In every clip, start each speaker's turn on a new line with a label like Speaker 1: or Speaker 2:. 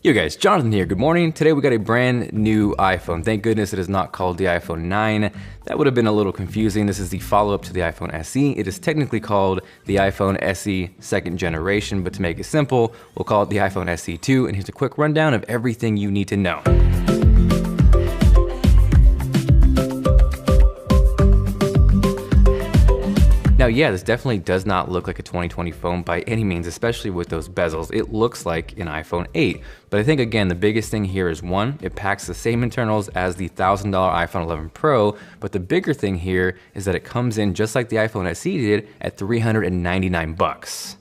Speaker 1: Yo guys, Jonathan here, good morning. Today we got a brand new iPhone. Thank goodness it is not called the iPhone 9. That would have been a little confusing. This is the follow-up to the iPhone SE. It is technically called the iPhone SE second generation, but to make it simple, we'll call it the iPhone SE 2, and here's a quick rundown of everything you need to know. Now, yeah, this definitely does not look like a 2020 phone by any means, especially with those bezels. It looks like an iPhone 8. But I think, again, the biggest thing here is one, it packs the same internals as the $1,000 iPhone 11 Pro, but the bigger thing here is that it comes in just like the iPhone SE did at $399.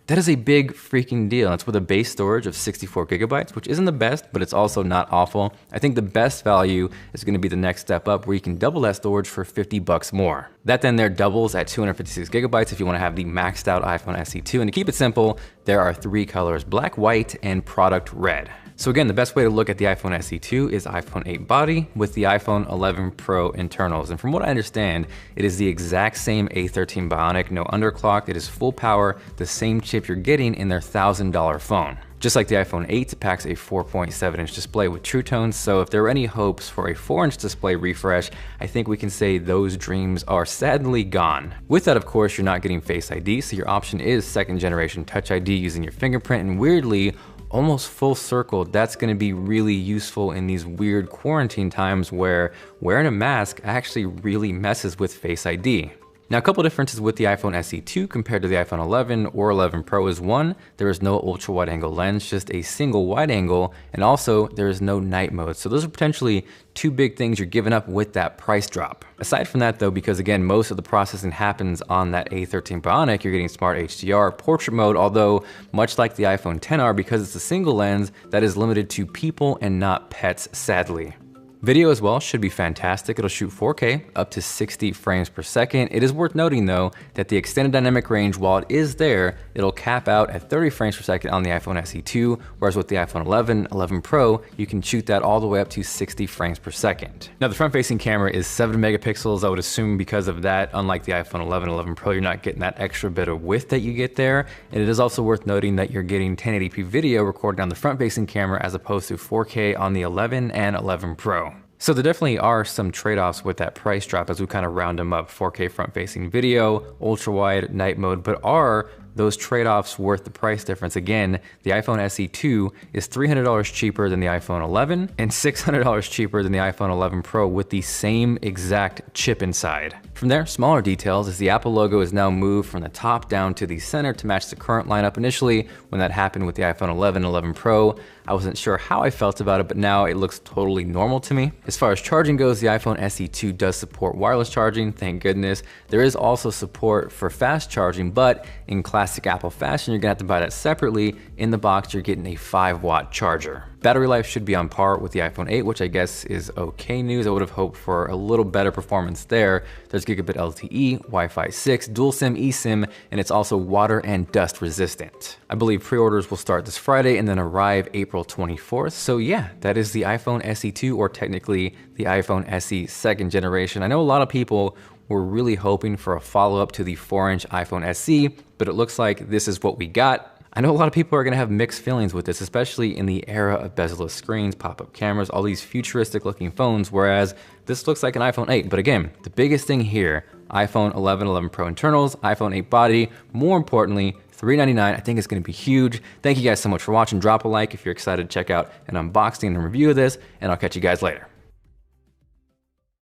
Speaker 1: That is a big freaking deal. It's with a base storage of 64 gigabytes, which isn't the best, but it's also not awful. I think the best value is gonna be the next step up where you can double that storage for $50 more. That then there doubles at 256 gigabytes if you wanna have the maxed out iPhone SE 2. And to keep it simple, there are three colors, black, white, and product red. So again, the best way to look at the iPhone SE 2 is iPhone 8 body with the iPhone 11 Pro internals. And from what I understand, it is the exact same A13 Bionic, no underclock. It is full power, the same chip you're getting in their $1,000 phone. Just like the iPhone 8, it packs a 4.7-inch display with True Tones, so if there were any hopes for a 4-inch display refresh, I think we can say those dreams are sadly gone. With that, of course, you're not getting Face ID, so your option is second generation Touch ID using your fingerprint, and weirdly, almost full circle, that's gonna be really useful in these weird quarantine times where wearing a mask actually really messes with Face ID. Now, a couple differences with the iPhone SE 2 compared to the iPhone 11 or 11 Pro is one, there is no ultra wide angle lens, just a single wide angle, and also there is no night mode. So those are potentially two big things you're giving up with that price drop. Aside from that though, because again, most of the processing happens on that A13 Bionic, you're getting Smart HDR, portrait mode, although much like the iPhone XR, because it's a single lens, that is limited to people and not pets, sadly. Video as well should be fantastic. It'll shoot 4K up to 60 frames per second. It is worth noting though that the extended dynamic range, while it is there, it'll cap out at 30 frames per second on the iPhone SE 2, whereas with the iPhone 11, 11 Pro, you can shoot that all the way up to 60 frames per second. Now the front-facing camera is 7 megapixels. I would assume because of that, unlike the iPhone 11, 11 Pro, you're not getting that extra bit of width that you get there. And it is also worth noting that you're getting 1080p video recorded on the front-facing camera as opposed to 4K on the 11 and 11 Pro. So there definitely are some trade-offs with that price drop as we kind of round them up. 4K front-facing video, ultra-wide, night mode, but are those trade-offs worth the price difference? Again, the iPhone SE 2 is $300 cheaper than the iPhone 11 and $600 cheaper than the iPhone 11 Pro with the same exact chip inside. From there, smaller details is the Apple logo is now moved from the top down to the center to match the current lineup. Initially, when that happened with the iPhone 11 and 11 Pro, I wasn't sure how I felt about it, but now it looks totally normal to me. As far as charging goes, the iPhone SE 2 does support wireless charging, thank goodness. There is also support for fast charging, but in classic Apple fashion, you're gonna have to buy that separately. In the box, you're getting a 5-watt charger. Battery life should be on par with the iPhone 8, which I guess is okay news. I would have hoped for a little better performance there. There's gigabit LTE, Wi-Fi 6, dual SIM, eSIM, and it's also water and dust resistant. I believe pre-orders will start this Friday and then arrive April 24th. So yeah, that is the iPhone SE 2, or technically the iPhone SE second generation. I know a lot of people were really hoping for a follow-up to the 4-inch iPhone SE, but it looks like this is what we got. I know a lot of people are gonna have mixed feelings with this, especially in the era of bezel-less screens, pop-up cameras, all these futuristic looking phones, whereas this looks like an iPhone 8. But again, the biggest thing here, iPhone 11, 11 Pro internals, iPhone 8 body, more importantly, $399, I think it's gonna be huge. Thank you guys so much for watching. Drop a like if you're excited to check out an unboxing and review of this, and I'll catch you guys later.